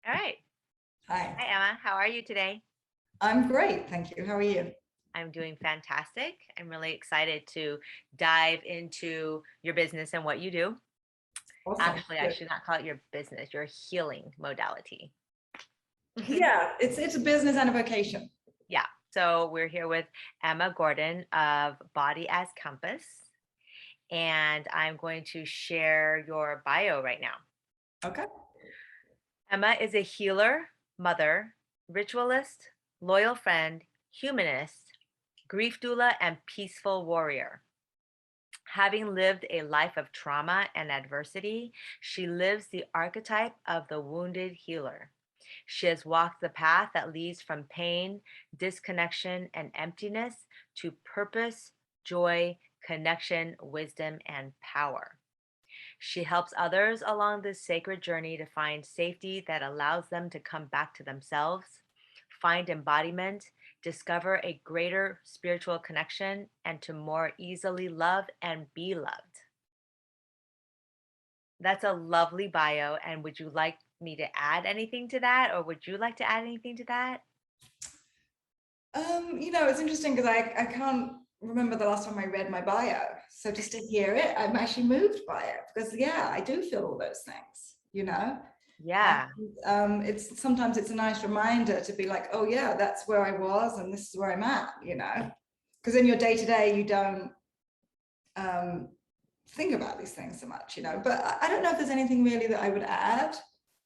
All right. Hi, Hi, Emma. How are you today? I'm great, thank you. How are you? I'm doing fantastic. I'm really excited to dive into your business and what you do. Awesome. Actually, I Good. should not call it your business, your healing modality. Yeah, it's a business and a vocation. Yeah. So we're here with Emma Gordon of Body as Compass, and I'm going to share your bio right now. Okay. Emma is a healer, mother, ritualist, loyal friend, humanist, grief doula, and peaceful warrior. Having lived a life of trauma and adversity, she lives the archetype of the wounded healer. She has walked the path that leads from pain, disconnection, and emptiness to purpose, joy, connection, wisdom, and power. She helps others along this sacred journey to find safety that allows them to come back to themselves, find embodiment, discover a greater spiritual connection, and to more easily love and be loved. That's a lovely bio. And would you like me to add anything to that, or would you like to add anything to that? It's interesting because I can't remember the last time I read my bio. So just to hear it, I'm actually moved by it because yeah, I do feel all those things. And Yeah. it's sometimes it's a nice reminder to be like, oh yeah, that's where I was and this is where I'm at. Because in your day to day, you don't um, think about these things so much. But I don't know if there's anything really that I would add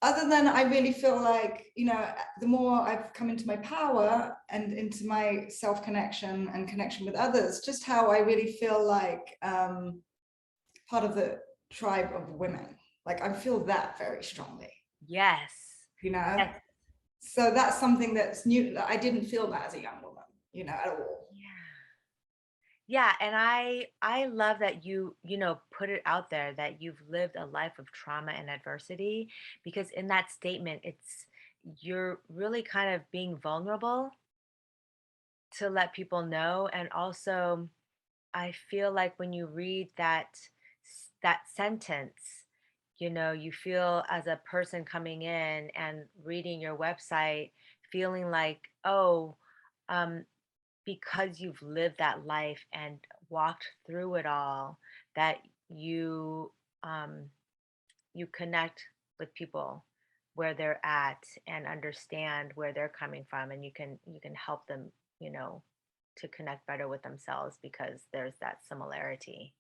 other than I really feel like, the more I've come into my power and into my self-connection and connection with others, just how I really feel like part of the tribe of women. Like I feel that very strongly, Yes. you know? Yes. So that's something that's new. That I didn't feel that as a young woman, at all. Yeah. Yeah, and I love that you put it out there that you've lived a life of trauma and adversity, because in that statement you're really kind of being vulnerable to let people know. And also I feel like when you read that sentence, you feel as a person coming in and reading your website, feeling like, oh, um because you've lived that life and walked through it all, that you um you connect with people where they're at and understand where they're coming from, and you can help them, you know to connect better with themselves because there's that similarity.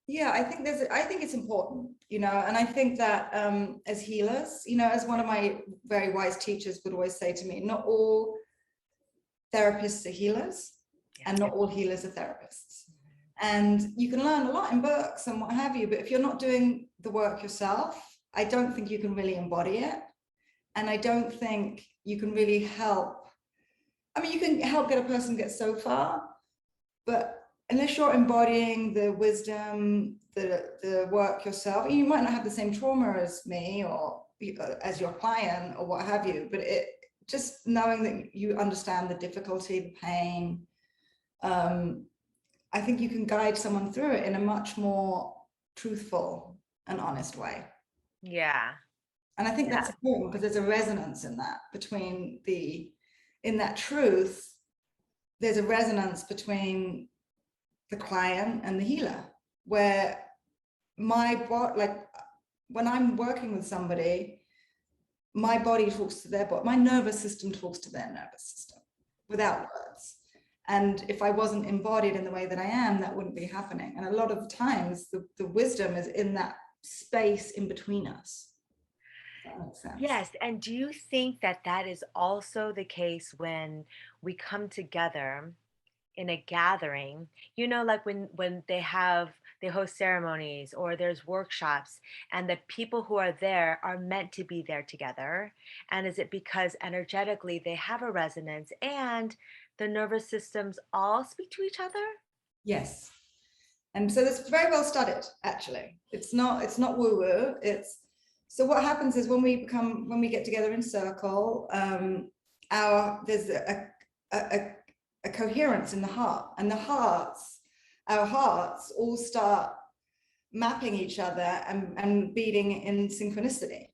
Yeah, I think it's important, and I think that as healers, as one of my very wise teachers would always say to me, not all therapists are healers Yeah. and not all healers are therapists. And you can learn a lot in books and what have you, but if you're not doing the work yourself, I don't think you can really embody it. And I don't think you can really help. I mean, you can help get a person get so far, but unless you're embodying the wisdom, the work yourself, you might not have the same trauma as me or as your client or what have you, but it just knowing that you understand the difficulty, the pain, um, I think you can guide someone through it in a much more truthful and honest way. Yeah. And I think that's Yeah. important because there's a resonance in that in that truth, there's a resonance between the client and the healer, where my body, like when I'm working with somebody, my body talks to their body, my nervous system talks to their nervous system without words. And if I wasn't embodied in the way that I am, that wouldn't be happening. And a lot of times the wisdom is in that space in between us. If that makes sense. Yes, and do you think that that is also the case when we come together in a gathering, like when they host ceremonies or there's workshops, and the people who are there are meant to be there together? And is it because energetically they have a resonance and the nervous systems all speak to each other? Yes. And so this is very well studied, actually. It's not woo-woo. It's so what happens is when we get together in circle, there's a coherence in the heart, and our hearts all start mapping each other and beating in synchronicity.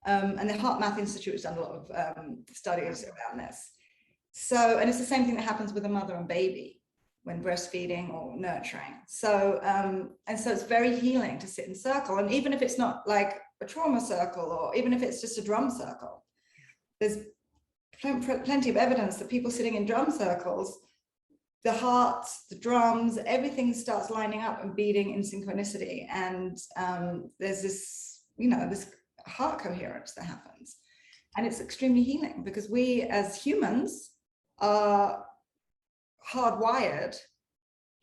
And the HeartMath Institute has done a lot of studies around this. So, and it's the same thing that happens with a mother and baby when breastfeeding or nurturing. So, and so it's very healing to sit in circle. And even if it's not like a trauma circle, or even if it's just a drum circle, there's plenty of evidence that people sitting in drum circles, the hearts, the drums, everything starts lining up and beating in synchronicity. And there's this, you know, this heart coherence that happens. And it's extremely healing, because we as humans are hardwired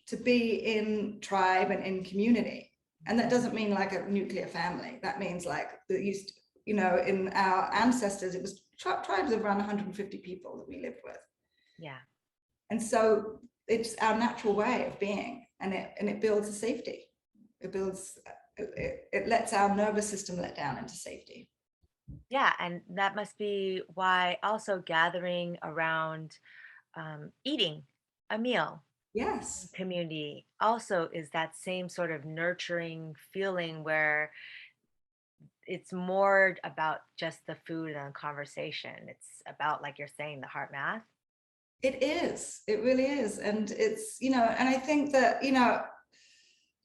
to be in tribe and in community. And that doesn't mean like a nuclear family. That means like that used to, you know, in our ancestors, it was tribes of around 150 people that we lived with. Yeah. And so it's our natural way of being, and it builds a safety. It lets our nervous system let down into safety. Yeah, and that must be why also gathering around eating a meal Yes. community also is that same sort of nurturing feeling where it's more about just the food and the conversation. It's about, like you're saying, the heart math. It is. It really is. And it's, you know, and I think that, you know,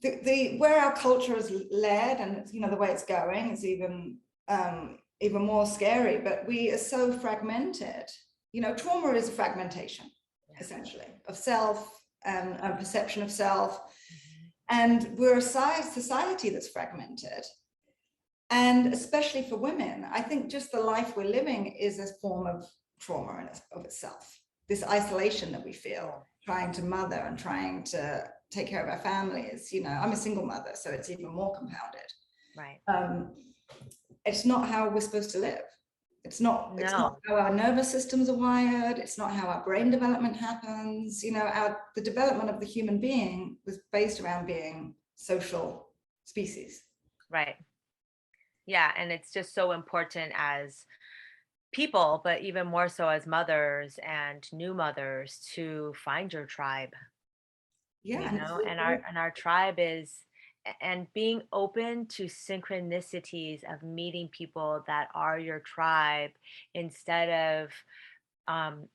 the where our culture is led, and it's, you know, the way it's going is even even more scary. But we are so fragmented. You know, trauma is a fragmentation, essentially, of self and a perception of self. And we're a society that's fragmented. And especially for women, I think just the life we're living is a form of trauma in of itself. This isolation that we feel, trying to mother and trying to take care of our families. You know, I'm a single mother, so it's even more compounded. Right. It's not how we're supposed to live. It's not how our nervous systems are wired. It's not how our brain development happens. You know, the development of the human being was based around being social species. Right. Yeah, and it's just so important as people, but even more so as mothers and new mothers, to find your tribe. Yeah, You know, and our tribe is, and being open to synchronicities of meeting people that are your tribe, instead of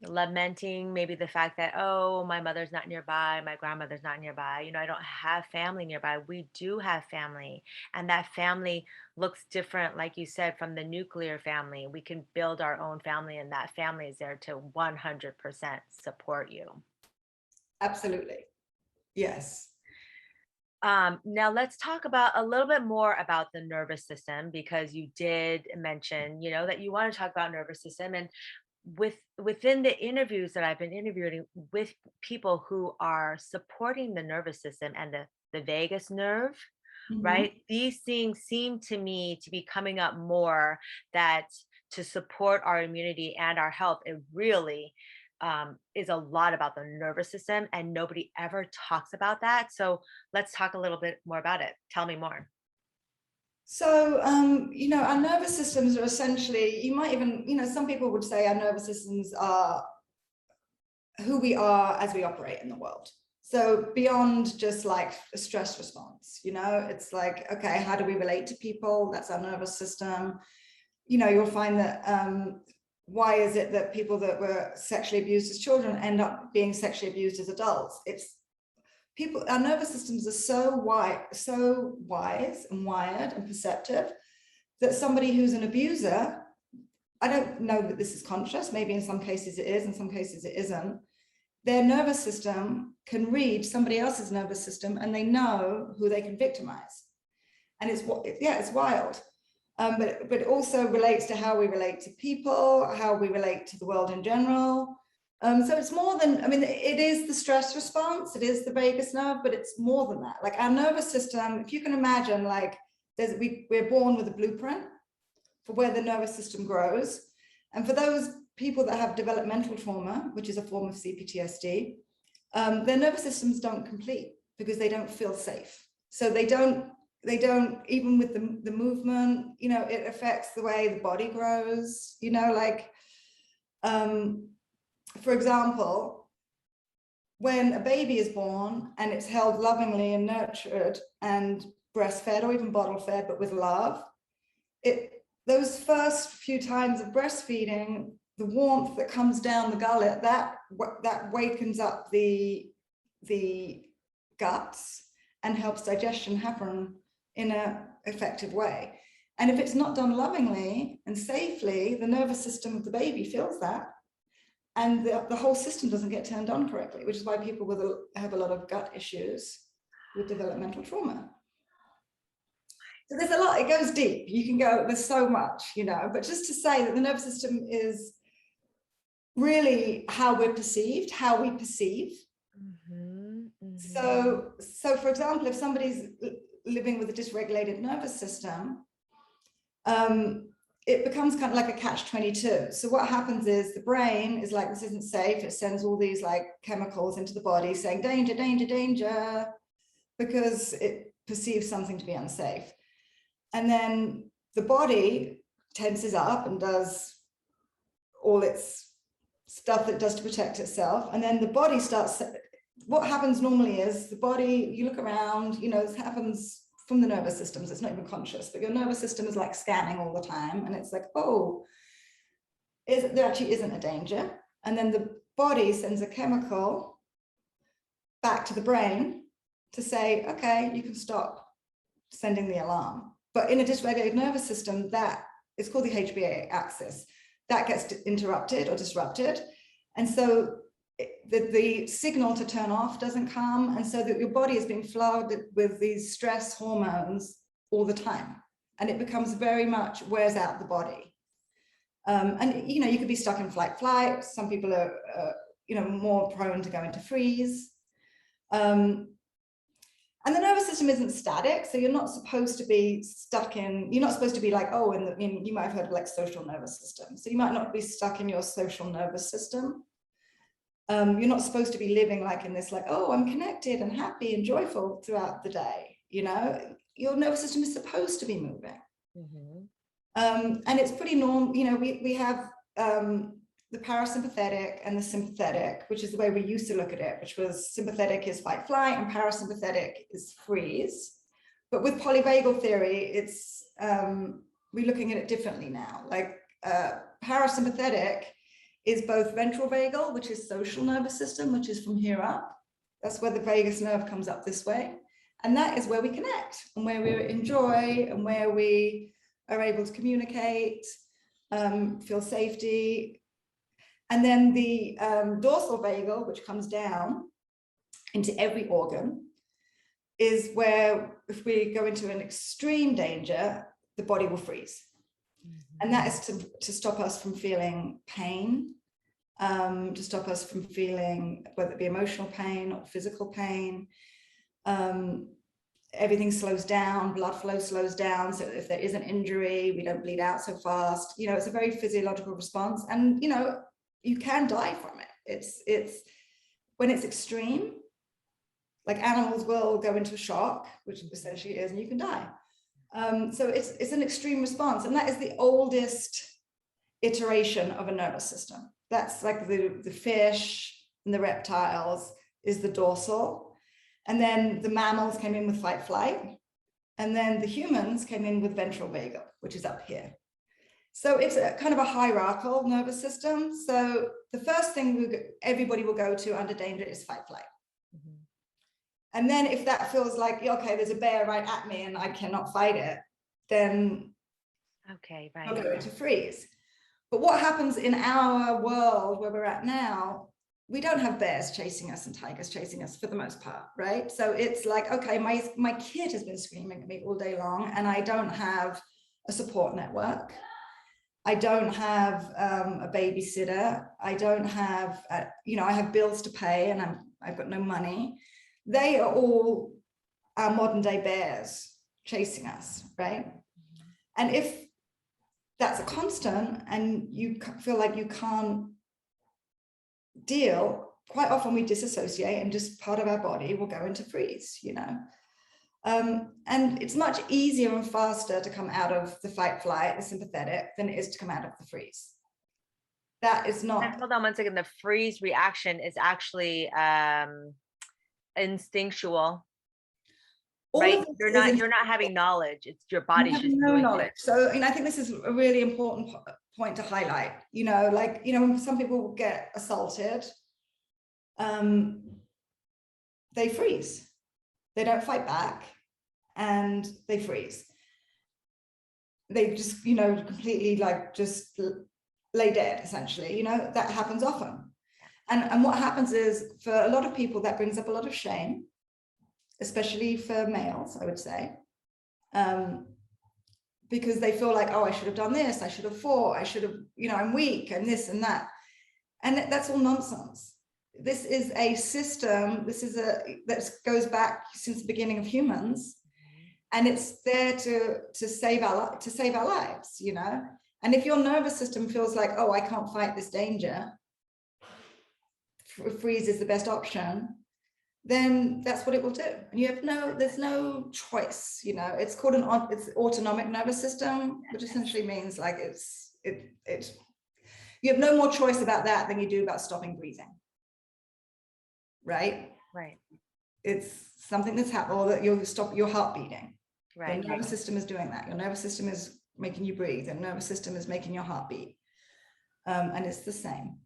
lamenting maybe the fact that, oh, my mother's not nearby, my grandmother's not nearby, you know, I don't have family nearby. We do have family, and that family looks different, like you said, from the nuclear family. We can build our own family, and that family is there to 100% support you. Absolutely. Yes. Now let's talk about a little bit more about the nervous system, because you did mention, you know, that you want to talk about nervous system. And within the interviews that I've been interviewing with people who are supporting the nervous system and the vagus nerve, right? These things seem to me to be coming up more, that to support our immunity and our health, it really is a lot about the nervous system, and nobody ever talks about that. So let's talk a little bit more about it. Tell me more. So, you know, our nervous systems are essentially, you might even, you know, some people would say our nervous systems are who we are as we operate in the world. So beyond just like a stress response, you know, it's like, okay, how do we relate to people? That's our nervous system. You know, you'll find that why is it that people that were sexually abused as children end up being sexually abused as adults? It's people, our nervous systems are so wise and wired and perceptive that somebody who's an abuser, I don't know that this is conscious, maybe in some cases it is, in some cases it isn't, their nervous system can read somebody else's nervous system, and they know who they can victimize. And it's wild. But it also relates to how we relate to people, how we relate to the world in general. So it's more than, I mean, it is the stress response, it is the vagus nerve, but it's more than that. Like our nervous system, if you can imagine, like we're born with a blueprint for where the nervous system grows. And for those people that have developmental trauma, which is a form of CPTSD, their nervous systems don't complete because they don't feel safe. So they don't, even with the movement, you know, it affects the way the body grows, you know, like, for example, when a baby is born and it's held lovingly and nurtured and breastfed or even bottle fed, but with love, those first few times of breastfeeding, the warmth that comes down the gullet, that wakens up the guts and helps digestion happen in an effective way. And if it's not done lovingly and safely, the nervous system of the baby feels that, and the whole system doesn't get turned on correctly, which is why people have a lot of gut issues with developmental trauma. So there's a lot, it goes deep. You can go, there's so much, but just to say that the nervous system is really how we're perceived, how we perceive. So for example, if somebody's living with a dysregulated nervous system, it becomes kind of like a catch-22. So what happens is the brain is like, this isn't safe. It sends all these like chemicals into the body saying danger, danger, danger, because it perceives something to be unsafe. And then the body tenses up and does all its stuff that it does to protect itself. And then the body starts, what happens normally is the body, you look around, this happens from the nervous systems, it's not even conscious, but your nervous system is like scanning all the time. And it's like, oh, there actually isn't a danger. And then the body sends a chemical back to the brain to say, okay, you can stop sending the alarm. But in a dysregulated nervous system, that it's called the HPA axis, that gets interrupted or disrupted. And so the signal to turn off doesn't come. And so that your body is being flooded with these stress hormones all the time. And it becomes very much wears out the body. And, you could be stuck in flight. Some people are, more prone to go into freeze. And the nervous system isn't static, so you're not supposed to be stuck in, you're not supposed to be like, oh, you might have heard of like social nervous system. So you might not be stuck in your social nervous system. You're not supposed to be living like in this, like, oh, I'm connected and happy and joyful throughout the day. Your nervous system is supposed to be moving. And it's pretty normal. We have the parasympathetic and the sympathetic, which is the way we used to look at it, which was sympathetic is fight flight and parasympathetic is freeze. But with polyvagal theory, it's we're looking at it differently now. Like parasympathetic is both ventral vagal, which is social nervous system, which is from here up. That's where the vagus nerve comes up this way. And that is where we connect and where we enjoy and where we are able to communicate, feel safety. And then the dorsal vagal, which comes down into every organ, is where if we go into an extreme danger, the body will freeze. And that is to stop us from feeling pain, to stop us from feeling, whether it be emotional pain or physical pain. Everything slows down, blood flow slows down. So if there is an injury, we don't bleed out so fast. It's a very physiological response. And, you can die from it. It's when it's extreme, like animals will go into shock, which essentially is, and you can die. So it's an extreme response. And that is the oldest iteration of a nervous system. That's like the fish and the reptiles is the dorsal. And then the mammals came in with fight flight. And then the humans came in with ventral vagal, which is up here. So it's a kind of a hierarchical nervous system. So the first thing everybody will go to under danger is fight flight. And then if that feels like, okay, there's a bear right at me and I cannot fight it, then I'll go into freeze. But what happens in our world where we're at now, we don't have bears chasing us and tigers chasing us for the most part, right? So it's like, okay, my kid has been screaming at me all day long and I don't have a support network. I don't have a babysitter. I don't have, I have bills to pay and I've got no money. They are all our modern day bears chasing us, right? And if that's a constant and you feel like you can't deal, quite often we disassociate and just part of our body will go into freeze, and it's much easier and faster to come out of the fight flight, the sympathetic, than it is to come out of the freeze. That is not. And hold on 1 second. The freeze reaction is actually instinctual. All Right? of this is You're not having knowledge. It's your you body's have just no doing knowledge. it. So, I think this is a really important point to highlight. Like, when some people get assaulted, they freeze. They don't fight back, and they freeze. They just, completely like just lay dead, essentially. That happens often. And what happens is, for a lot of people, that brings up a lot of shame, especially for males, I would say. Because they feel like, oh, I should have done this, I should have fought, I should have, I'm weak, and this and that. And that's all nonsense. This is a system, that goes back since the beginning of humans, and it's there to save our lives, And if your nervous system feels like, oh, I can't fight this danger, freeze is the best option, then that's what it will do. And there's no choice, it's called it's autonomic nervous system, which essentially means like you have no more choice about that than you do about stopping breathing. Right? Right. It's something that's happened, or that you'll stop your heart beating. Right. Your nervous system is doing that. Your nervous system is making you breathe, and nervous system is making your heart beat. And it's the same.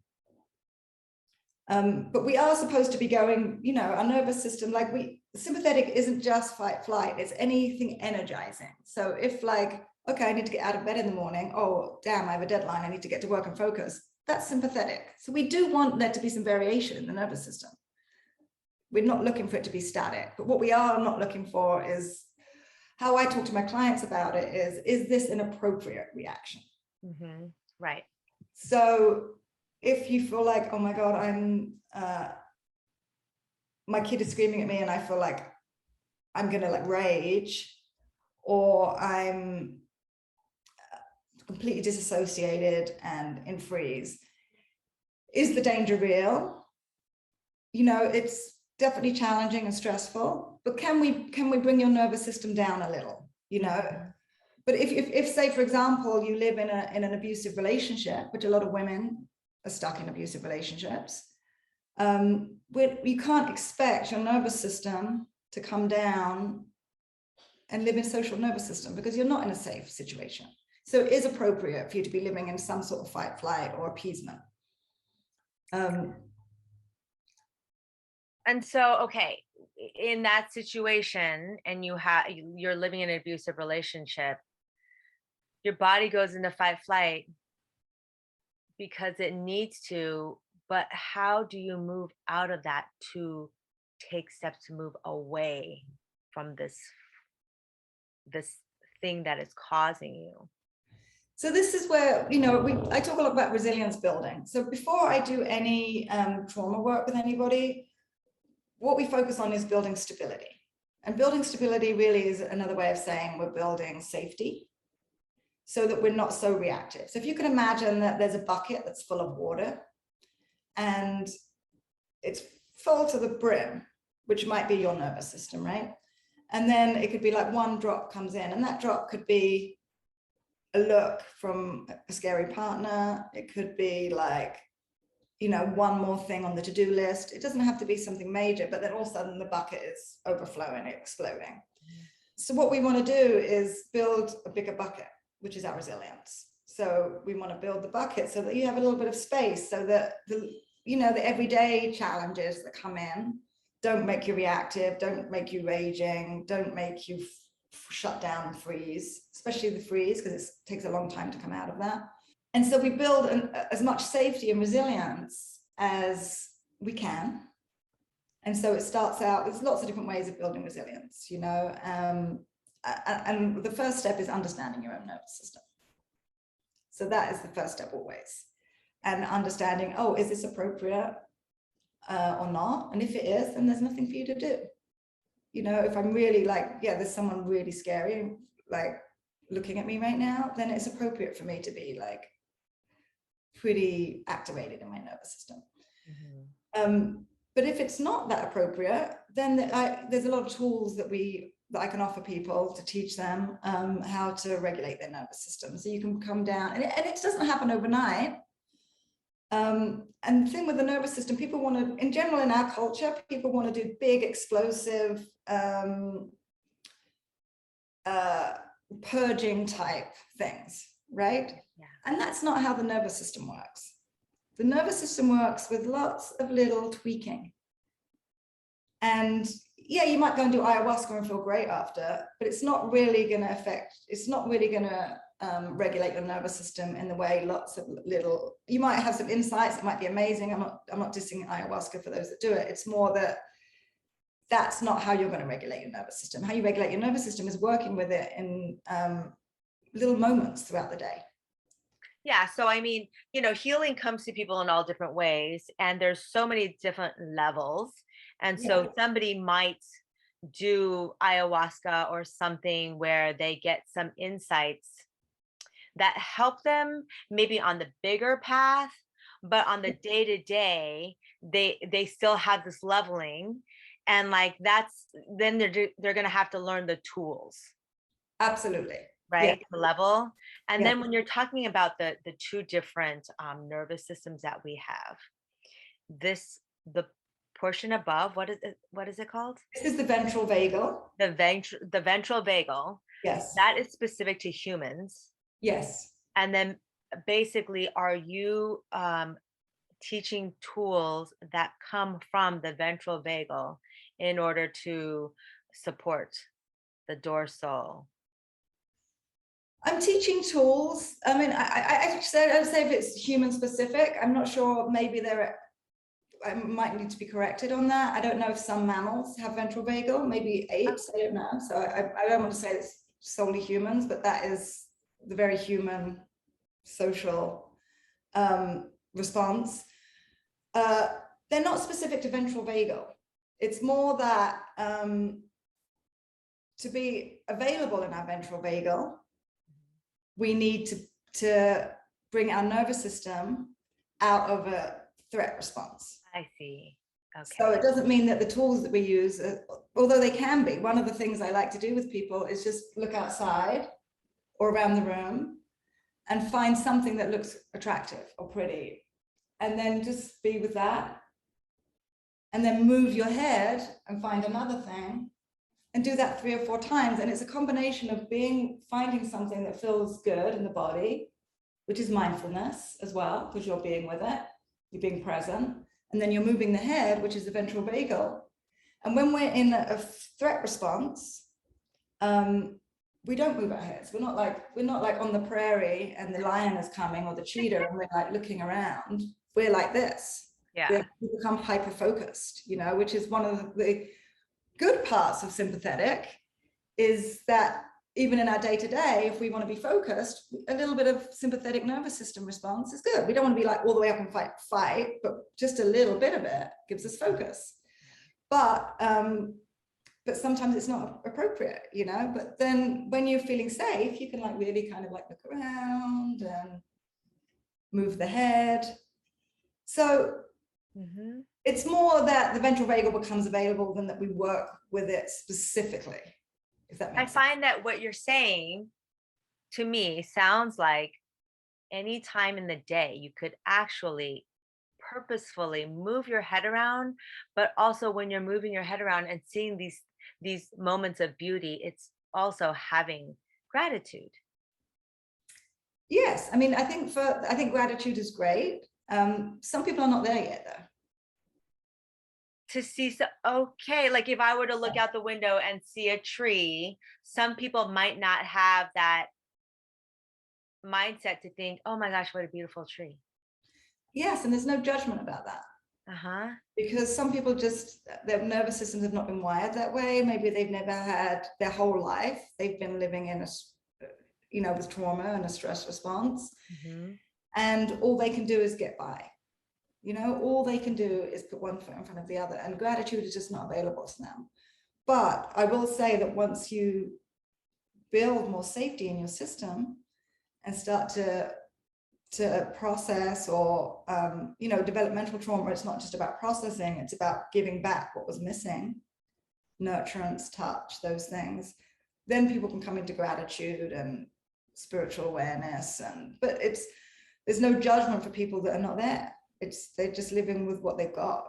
But we are supposed to be going, our nervous system, like sympathetic isn't just fight, flight, it's anything energizing. So if like, okay, I need to get out of bed in the morning, oh, damn, I have a deadline, I need to get to work and focus, that's sympathetic. So we do want there to be some variation in the nervous system. We're not looking for it to be static, but what we are not looking for is, how I talk to my clients about it is this an appropriate reaction? Mm-hmm. Right. So if you feel like, oh my God, my kid is screaming at me and I feel like I'm gonna like rage, or I'm completely disassociated and in freeze, is the danger real? It's definitely challenging and stressful, but can we bring your nervous system down a little, But if say, for example, you live in an abusive relationship, which a lot of women are stuck in abusive relationships, you can't expect your nervous system to come down and live in a social nervous system, because you're not in a safe situation. So it is appropriate for you to be living in some sort of fight, flight, or appeasement. And so, okay, in that situation, and you're living in an abusive relationship, your body goes into fight, flight because it needs to, but how do you move out of that to take steps to move away from this thing that is causing you? So this is where, I talk a lot about resilience building. So before I do any trauma work with anybody, what we focus on is building stability. And building stability really is another way of saying we're building safety, so that we're not so reactive. So if you can imagine that there's a bucket that's full of water, and it's full to the brim, which might be your nervous system, right? And then it could be like one drop comes in, and that drop could be a look from a scary partner. It could be like, one more thing on the to-do list. It doesn't have to be something major, but then all of a sudden the bucket is overflowing, exploding. So what we want to do is build a bigger bucket, which is our resilience. So we want to build the bucket so that you have a little bit of space, so that the everyday challenges that come in don't make you reactive, don't make you raging, don't make you shut down and freeze, especially the freeze, because it takes a long time to come out of that. And so we build as much safety and resilience as we can. And so it starts out, there's lots of different ways of building resilience, and the first step is understanding your own nervous system. So that is the first step always. And understanding, oh, is this appropriate or not? And if it is, then there's nothing for you to do. If I'm really like, yeah, there's someone really scary, like looking at me right now, then it's appropriate for me to be like pretty activated in my nervous system. Mm-hmm. But if it's not that appropriate, then there's a lot of tools that I can offer people to teach them how to regulate their nervous system. So you can come down, and it doesn't happen overnight. And the thing with the nervous system, people want to, in general in our culture, people want to do big, explosive purging type things, right? Yeah. And that's not how the nervous system works. The nervous system works with lots of little tweaking. And yeah, you might go and do ayahuasca and feel great after, but it's not really going to affect, it's not really going to regulate your nervous system in the way lots of little, you might have some insights, it might be amazing. I'm not dissing ayahuasca for those that do it. It's more that that's not how you're going to regulate your nervous system. How you regulate your nervous system is working with it in little moments throughout the day. Yeah. So, I mean, healing comes to people in all different ways, and there's so many different levels. And so Yeah. somebody might do ayahuasca or something where they get some insights that help them maybe on the bigger path, but on the day to day, they still have this leveling, and like that's then they're going to have to learn the tools, Absolutely. Yeah. right? The level. And Yeah. then when you're talking about the two different nervous systems that we have, the portion above, what is it called? This is the ventral vagal. The ventral vagal, Yes. that is specific to humans. Yes. And then basically, are you teaching tools that come from the ventral vagal in order to support the dorsal? I'm teaching tools. I mean, I'd say if it's human specific. I'm not sure. Maybe I might need to be corrected on that. I don't know if some mammals have ventral vagal, maybe apes. I don't know. So I don't want to say it's solely humans, but that is the very human social response. They're not specific to ventral vagal. It's more that to be available in our ventral vagal, we need to bring our nervous system out of a threat response. I see. Okay. So it doesn't mean that the tools that we use, although they can be, one of the things I like to do with people is just look outside or around the room and find something that looks attractive or pretty, and then just be with that, and then move your head and find another thing, and do that 3 or 4 times. And it's a combination of finding something that feels good in the body, which is mindfulness as well, because you're being with it, you're being present, and then you're moving the head, which is the ventral vagal. And when we're in a threat response, we don't move our heads. We're not like on the prairie and the lion is coming or the cheetah and we're like looking around. We're like this. Yeah. We become hyper focused, which is one of the good parts of sympathetic, is that even in our day-to-day, if we want to be focused, a little bit of sympathetic nervous system response is good. We don't want to be like all the way up and fight, but just a little bit of it gives us focus. But sometimes it's not appropriate, but then when you're feeling safe, you can like really kind of like look around and move the head. So it's more that the ventral vagal becomes available than that we work with it specifically, if that makes sense. I find that what you're saying to me sounds like any time in the day you could actually purposefully move your head around, but also when you're moving your head around and seeing these moments of beauty, it's also having gratitude. Yes, I mean, I think gratitude is great. Some people are not there yet, though. To see, okay, like if I were to look out the window and see a tree, some people might not have that mindset to think, oh my gosh, what a beautiful tree. Yes, and there's no judgment about that. Because some people their nervous systems have not been wired that way. Maybe they've never had their whole life. They've been living in with trauma and a stress response. And all they can do is get by. All they can do is put one foot in front of the other, and gratitude is just not available to them. But I will say that once you build more safety in your system and start to process or developmental trauma, it's not just about processing, it's about giving back what was missing, nurturance, touch, those things. Then people can come into gratitude and spiritual awareness, but there's no judgment for people that are not there. They're just living with what they've got,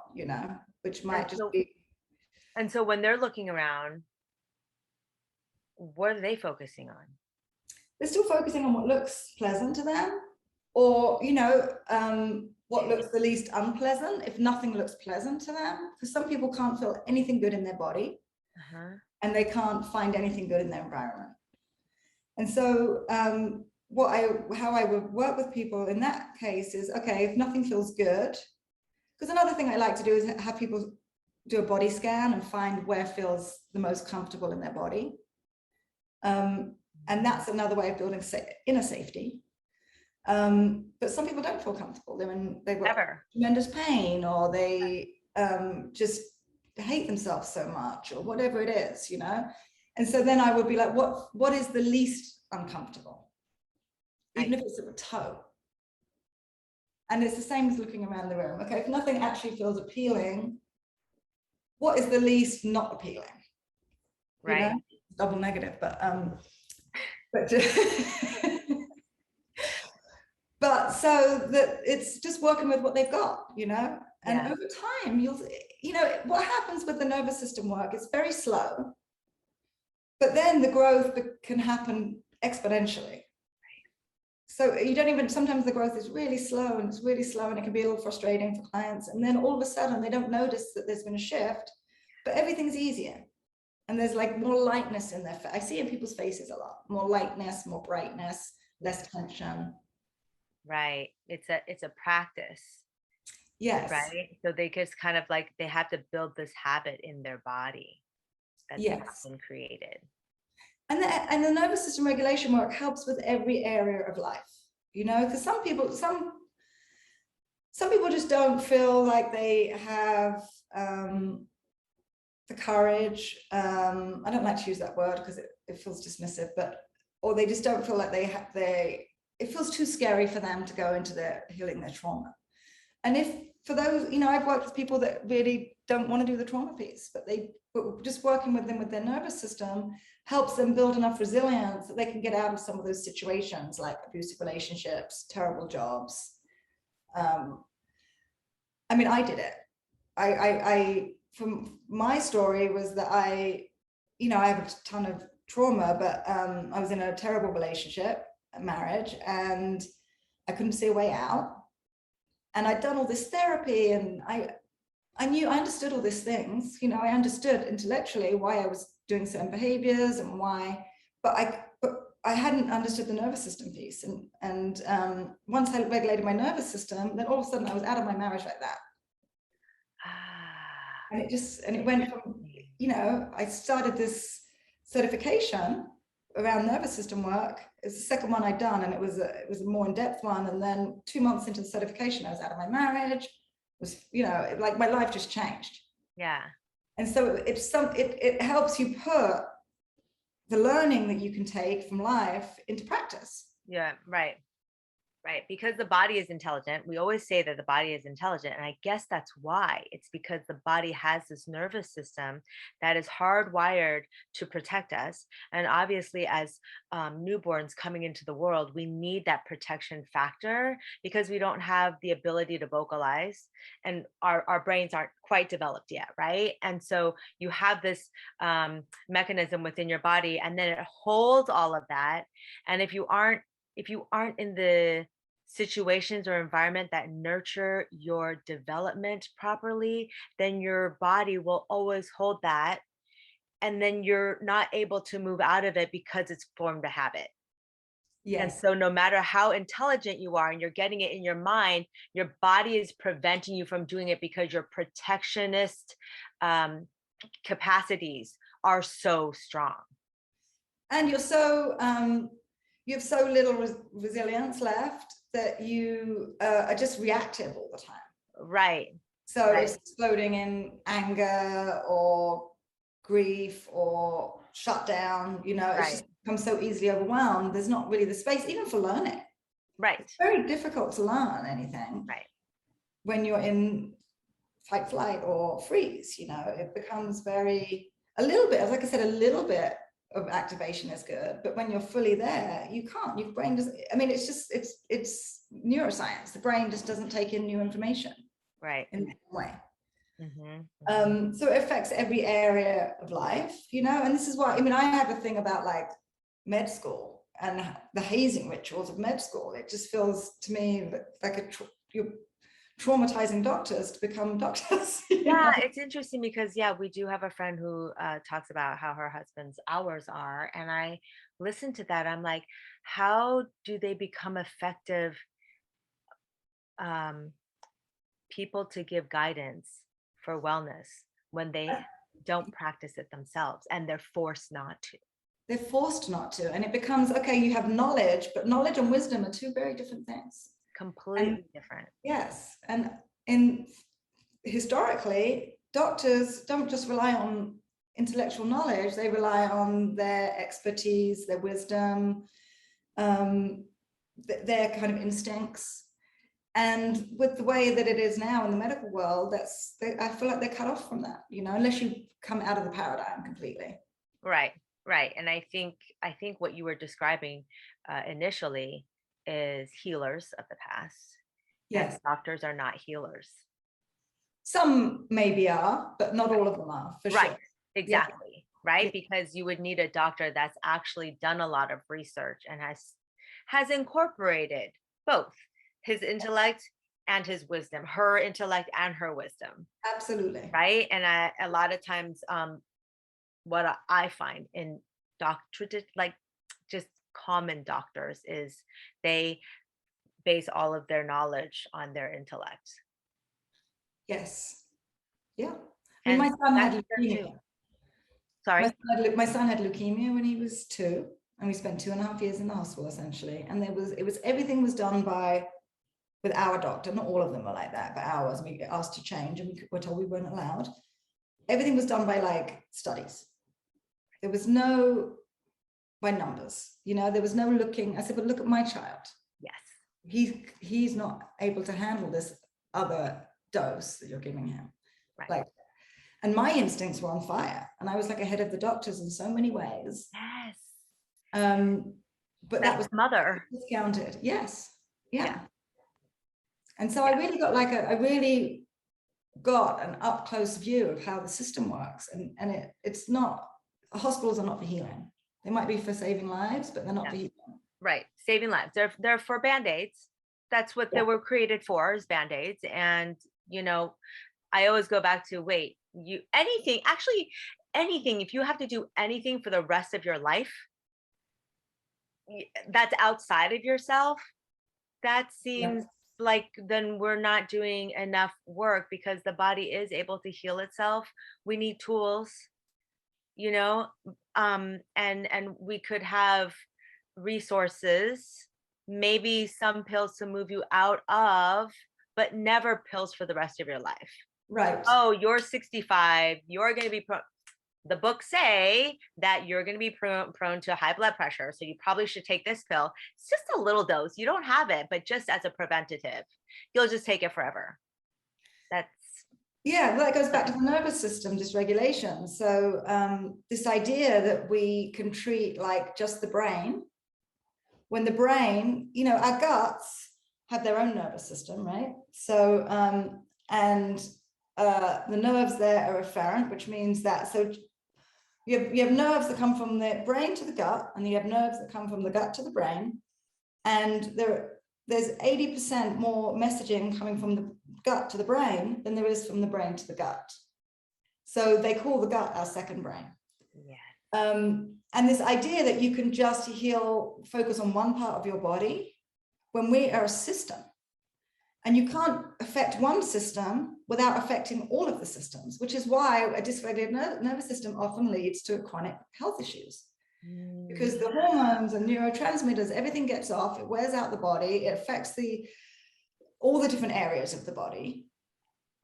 which might just be. And so when they're looking around, what are they focusing on? they're still focusing on what looks pleasant to them, or, you know, what looks the least unpleasant, if nothing looks pleasant to them, because some people can't feel anything good in their body, and they can't find anything good in their environment. And so how I would work with people in that case is, okay, if nothing feels good, because another thing I like to do is have people do a body scan and find where feels the most comfortable in their body. And that's another way of building inner safety. But some people don't feel comfortable. They've got tremendous pain, or they just hate themselves so much, or whatever it is, you know. And so then I would be like, what is the least uncomfortable, even if it's at the toe? And it's the same as looking around the room. Okay, if nothing actually feels appealing, what is the least not appealing? Right. You know? Double negative, but but so that it's just working with what they've got, you know. And over time, you know, what happens with the nervous system work, it's very slow, but then the growth can happen exponentially. So you don't even, sometimes the growth is really slow, and it's really slow, and it can be a little frustrating for clients. And then all of a sudden they don't notice that there's been a shift, but everything's easier. And there's like more lightness in their face. I see in people's faces a lot, more lightness, more brightness, less tension. Right. It's a practice. Yes. Right. So they just kind of like, they have to build this habit in their body that's been created. And the nervous system regulation work helps with every area of life, you know, because some people just don't feel like they have the courage. I don't like to use that word because it feels dismissive, or they just don't feel like it feels too scary for them to go into healing their trauma. And for those, you know, I've worked with people that really don't want to do the trauma piece, but just working with them with their nervous system helps them build enough resilience that they can get out of some of those situations, like abusive relationships, terrible jobs. I mean, I did it. From my story was that I have a ton of trauma, but I was in a terrible relationship, a marriage, and I couldn't see a way out. And I'd done all this therapy, and I understood all these things, you know, I understood intellectually why I was doing certain behaviors and why, but I hadn't understood the nervous system piece. And once I regulated my nervous system, then all of a sudden I was out of my marriage like that. And it went from, you know, I started this certification around nervous system work. It's the second one I'd done, and it was a more in-depth one. And then 2 months into the certification, I was out of my marriage. You know, like my life just changed. Yeah. And so it helps you put the learning that you can take from life into practice. Yeah, right. Right. Because the body is intelligent. We always say that the body is intelligent. And I guess that's why. It's because the body has this nervous system that is hardwired to protect us. And obviously, as newborns coming into the world, we need that protection factor because we don't have the ability to vocalize, and our brains aren't quite developed yet. Right. And so you have this mechanism within your body, and then it holds all of that. And if you aren't in the situations or environment that nurture your development properly, then your body will always hold that. And then you're not able to move out of it because it's formed a habit. Yes. And so no matter how intelligent you are and you're getting it in your mind, your body is preventing you from doing it because your protectionist capacities are so strong. And you're so you have so little resilience left that you are just reactive all the time. Right. So it's exploding in anger or grief or shutdown, you know, it's just become so easily overwhelmed. There's not really the space even for learning. Right. It's very difficult to learn anything. Right. When you're in fight, flight, or freeze, you know, it becomes a little bit, like I said, a little bit of activation is good, but when you're fully there, you can't. Your brain doesn't. I mean, it's neuroscience. The brain just doesn't take in new information, right, in that way. Mm-hmm. So it affects every area of life, you know. And this is why, I mean, I have a thing about like med school and the hazing rituals of med school. It just feels to me like you're traumatizing doctors to become doctors. Yeah, it's interesting because yeah, we do have a friend who talks about how her husband's hours are, and I listen to that. I'm like, how do they become effective um, people to give guidance for wellness when they don't practice it themselves and they're forced not to? They're forced not to, and it becomes, okay, you have knowledge, but knowledge and wisdom are two very different things. And Completely different. yes, and in historically, doctors don't just rely on intellectual knowledge, they rely on their expertise, their wisdom, their kind of instincts. And with the way that it is now in the medical world, I feel like they're cut off from that, unless you come out of the paradigm completely. Right, right. And I think what you were describing initially is healers of the past, and Yes, doctors are not healers. some maybe are, but not all of them are, for Right, sure. Yeah, exactly. Right, yeah, because you would need a doctor that's actually done a lot of research and has incorporated both his intellect and his wisdom, her intellect and her wisdom. absolutely. Right, and a lot of times, what I find in doctor, like just common doctors, is they base all of their knowledge on their intellect, Yes. Yeah. I mean, and my son that's had fair too. leukemia. Sorry. My son had leukemia when he was 2, and we spent 2.5 years in the hospital essentially. And everything was done with our doctor. Not all of them were like that, but ours. We get asked to change, and we were told we weren't allowed. Everything was done by like studies. There was no by numbers. There was no looking. I said, but look at my child. Yes. He's not able to handle this other dose that you're giving him. Right. Like, and my instincts were on fire, and I was like ahead of the doctors in so many ways. Yes. But that That's was mother. discounted. Yes. Yeah. Yeah. And so Yeah. I really got an up close view of how the system works. And it's not, hospitals are not for healing. They might be for saving lives, but they're not Yeah. for healing. Right. Saving lives. They're for band-aids. That's what they Yeah. were created for, is band-aids. And I always go back to, wait, anything, if you have to do anything for the rest of your life, that's outside of yourself, that Yeah. seems like then we're not doing enough work, because the body is able to heal itself. We need tools, you know, and we could have resources, maybe some pills to move you out of, but never pills for the rest of your life. Right. Oh, you're 65, you're going to be the books say that you're going to be prone to high blood pressure, so you probably should take this pill. It's just a little dose, you don't have it, but just as a preventative, you'll just take it forever. That's Yeah, well, that goes back to the nervous system dysregulation. So this idea that we can treat like just the brain, when the brain, our guts have their own nervous system, right? So and the nerves there are afferent, which means that you have nerves that come from the brain to the gut, and you have nerves that come from the gut to the brain, and there's 80% more messaging coming from the gut to the brain than there is from the brain to the gut. So they call the gut our second brain. yeah. And this idea that you can just focus on one part of your body, when we are a system, and you can't affect one system without affecting all of the systems, which is why a dysregulated nervous system often leads to chronic health issues. Because the hormones and neurotransmitters, everything gets off, it wears out the body, it affects all the different areas of the body.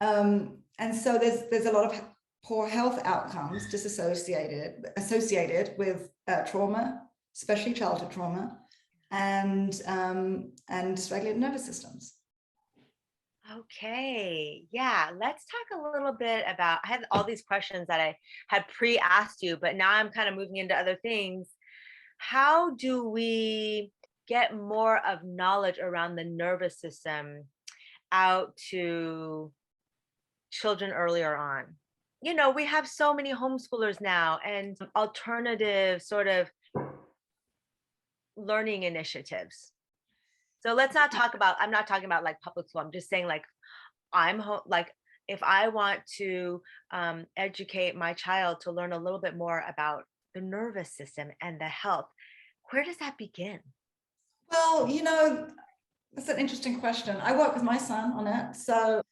And so there's a lot of poor health outcomes associated with trauma, especially childhood trauma, and dysregulated nervous systems. Okay, yeah, let's talk a little bit about, I had all these questions that I had pre-asked you, but now I'm kind of moving into other things. How do we get more of knowledge around the nervous system out to children earlier on? We have so many homeschoolers now, and alternative sort of learning initiatives. So let's not talk about, I'm not talking about like public school. I'm just saying like like if I want to educate my child to learn a little bit more about the nervous system and the health, where does that begin? Well, that's an interesting question. I work with my son on it. So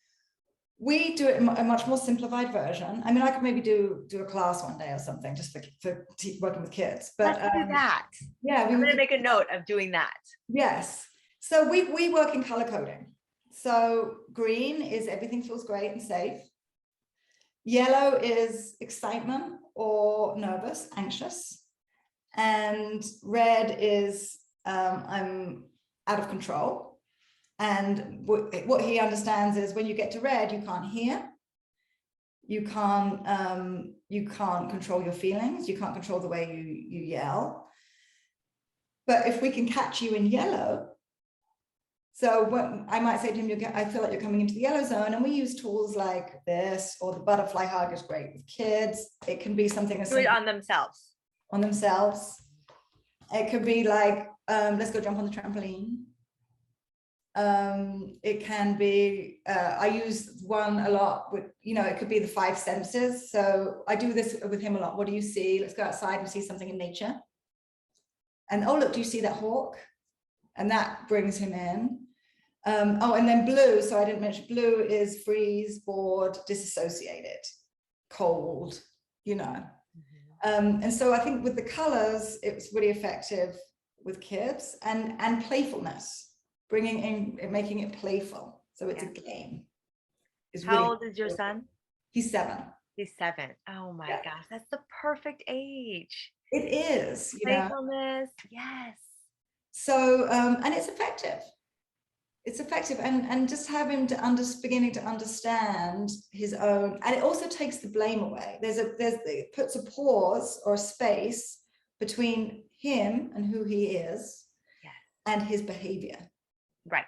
we do it in a much more simplified version. I mean, I could maybe do a class one day or something just for working with kids. But Let's do that. yeah, I'm going to make a note of doing that. Yes. So we work in color coding. So green is everything feels great and safe. Yellow is excitement or nervous, anxious. And red is I'm out of control. And what he understands is when you get to red, you can't hear, you can't control your feelings, you can't control the way you yell. But if we can catch you in yellow, so what I might say to him, I feel like you're coming into the yellow zone, and we use tools like this, or the butterfly hug is great with kids. It can be something as do it on themselves. On themselves. It could be like, let's go jump on the trampoline. It can be, I use one a lot with, it could be the 5 senses. So I do this with him a lot. What do you see? Let's go outside and see something in nature. And oh, look, do you see that hawk? And that brings him in. Oh, and then blue. So I didn't mention blue is freeze, bored, disassociated, cold, And so I think with the colors, it's really effective with kids and playfulness, bringing in, making it playful. So it's a game. How old is your son? He's 7. He's 7. Oh my gosh, that's the perfect age. It is, Playfulness, yes. So, and it's effective. It's effective, and just have him beginning to understand his own, and it also takes the blame away. It puts a pause or a space between him and who he is, and his behavior. Right.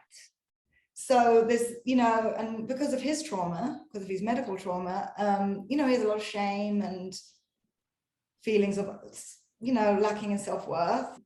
So there's, and because of his trauma, because of his medical trauma, he has a lot of shame and feelings of, lacking in self-worth.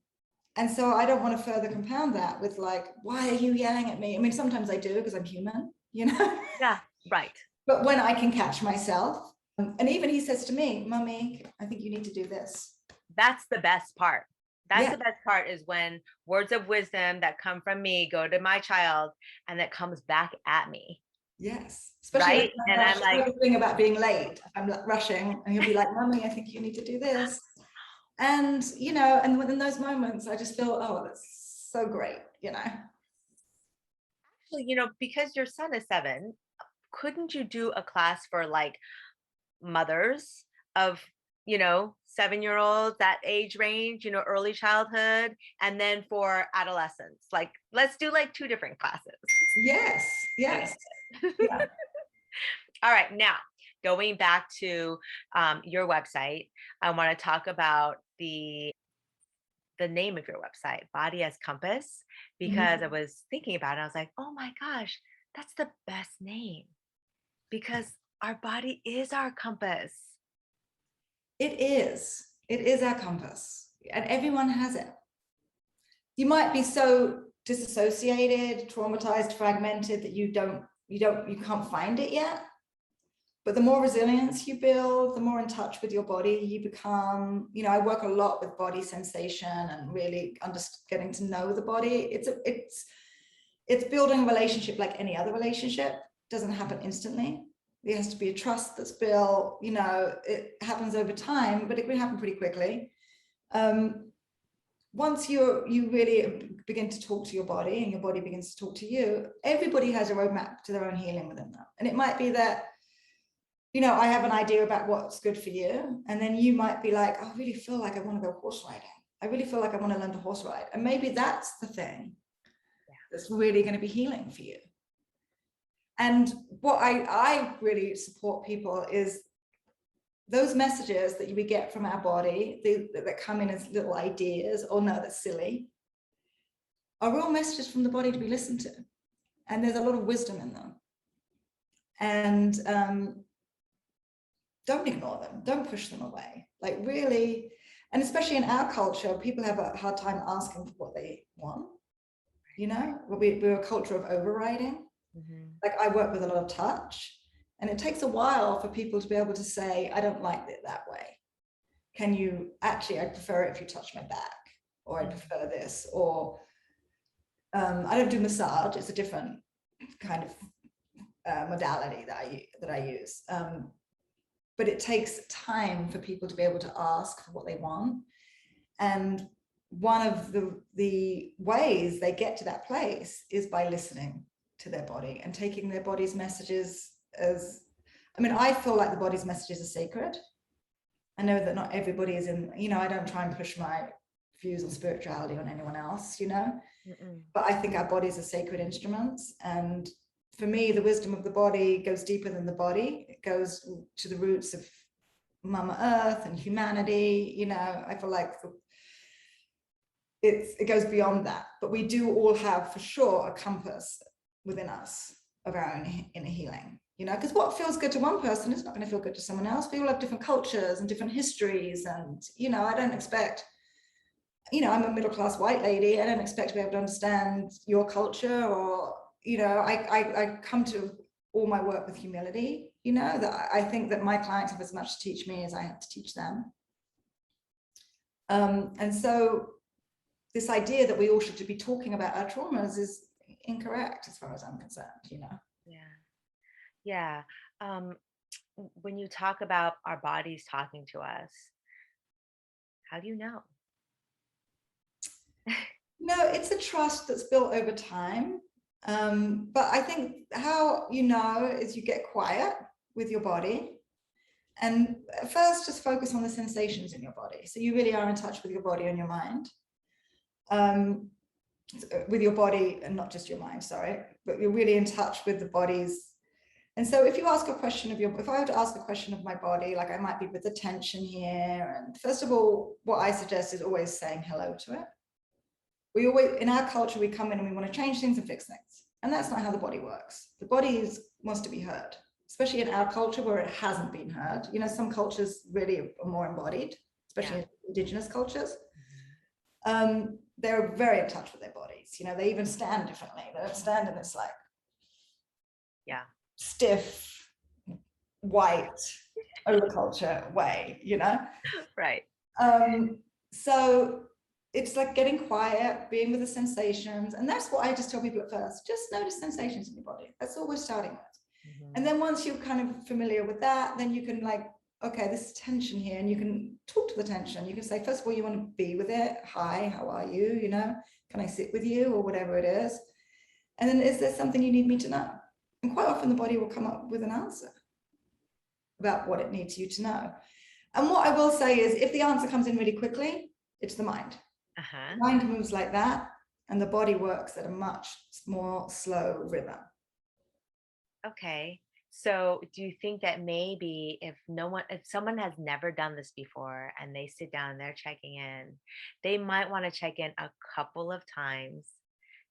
And so I don't want to further compound that with like, why are you yelling at me? I mean, sometimes I do because I'm human, Yeah, right. But when I can catch myself, and even he says to me, Mummy, I think you need to do this. That's the best part. That's the best part, is when words of wisdom that come from me go to my child and that comes back at me. Yes. Especially right. And I'm like, thing about being late. I'm rushing and he'll be like, Mummy, I think you need to do this. And, and within those moments, I just feel, oh, that's so great, Actually, because your son is 7, couldn't you do a class for like mothers of, 7-year-olds, that age range, early childhood, and then for adolescents? Like, let's do like 2 different classes. Yes. Yes. Yeah. All right. Now, going back to your website, I want to talk about the name of your website, Body as Compass, because I was thinking about it. I was like, oh my gosh, that's the best name, because our body is our compass. It is. It is our compass, and everyone has it. You might be so disassociated, traumatized, fragmented that you can't find it yet. But the more resilience you build, the more in touch with your body you become. I work a lot with body sensation and really getting to know the body. It's building a relationship like any other relationship. It doesn't happen instantly. There has to be a trust that's built. It happens over time, but it can happen pretty quickly. Once you really begin to talk to your body and your body begins to talk to you, everybody has a roadmap to their own healing within them. And it might be that, I have an idea about what's good for you. And then you might be like, I really feel like I want to go horse riding. I really feel like I want to learn to horse ride. And maybe that's the thing that's really going to be healing for you. And what I really support people is those messages that we get from our body, that come in as little ideas, or no, that's silly, are real messages from the body to be listened to. And there's a lot of wisdom in them. And don't ignore them. Don't push them away. Like really, And especially in our culture, people have a hard time asking for what they want. You know, we're a culture of overriding. Like I work with a lot of touch, and it takes a while for people to be able to say, I don't like it that way. Can you actually, I prefer it if you touch my back, or I prefer this, or I don't do massage. It's a different kind of modality that I use. But it takes time for people to be able to ask for what they want. And one of the ways they get to that place is by listening to their body and taking their body's messages as, I mean, I feel like the body's messages are sacred. I know that not everybody is in, you know, I don't try and push my views on spirituality on anyone else, you know, but I think our bodies are sacred instruments. And for me, the wisdom of the body goes deeper than the body. It goes to the roots of Mama Earth and humanity. You know, I feel like it goes beyond that, but we do all have for sure a compass within us of our own inner healing, you know, because what feels good to one person is not going to feel good to someone else. We all have different cultures and different histories, and, you know, I don't expect, you know, I'm a middle-class white lady. I don't expect to be able to understand your culture, or, you know, I come to all my work with humility, you know, that I think that my clients have as much to teach me as I have to teach them. And so this idea that we all should be talking about our traumas is incorrect as far as I'm concerned, you know. Yeah. When you talk about our bodies talking to us, how do you know? No, it's a trust that's built over time. But I think how you know is you get quiet with your body, and first just focus on the sensations in your body. So you really are in touch with your body and your mind. With your body and not just your mind, sorry, but you're really in touch with the bodies. And so if you ask a question of if I were to ask a question of my body, like I might be with the tension here. And first of all, what I suggest is always saying hello to it. We always, in our culture, we come in and we want to change things and fix things. And that's not how the body works. The body wants to be heard, especially in our culture where it hasn't been heard. You know, some cultures really are more embodied, especially indigenous cultures. They're very in touch with their bodies. You know, they even stand differently. They don't stand in this like stiff, white, overculture way, you know? Right. So it's like getting quiet, being with the sensations. And that's what I just tell people at first, just notice sensations in your body. That's all we're starting with. And then once you're kind of familiar with that, then you can like, okay, this is tension here, and you can talk to the tension. You can say, first of all, you want to be with it. Hi, how are you? You know, can I sit with you, or whatever it is? And then is there something you need me to know? And quite often the body will come up with an answer about what it needs you to know. And what I will say is, if the answer comes in really quickly, it's the mind. The mind moves like that, and the body works at a much more slow rhythm. Okay. So do you think that maybe if someone has never done this before and they sit down and they're checking in, they might want to check in a couple of times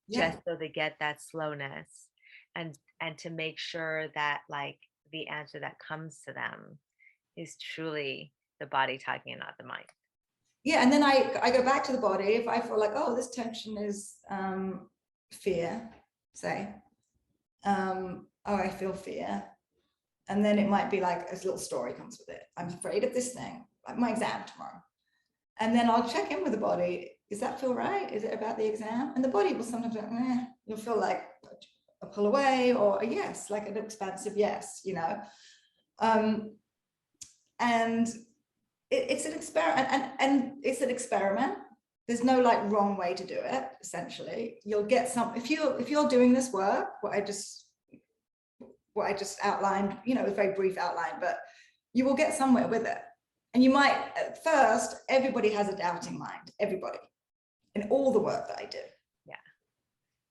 just so they get that slowness, and to make sure that like the answer that comes to them is truly the body talking and not the mind. Yeah, and then I go back to the body. If I feel like, oh, this tension is fear, say, oh, I feel fear. And then it might be like a little story comes with it. I'm afraid of this thing, like my exam tomorrow. And then I'll check in with the body. Does that feel right? Is it about the exam? And the body will sometimes like, you'll feel like a pull away, or a yes, like an expansive yes, you know. And it's an experiment, and it's an experiment. There's no like wrong way to do it. Essentially, you'll get some, if you're doing this work, what I just outlined, you know, a very brief outline, but you will get somewhere with it. And you might, at first, everybody has a doubting mind, everybody, in all the work that I do. Yeah.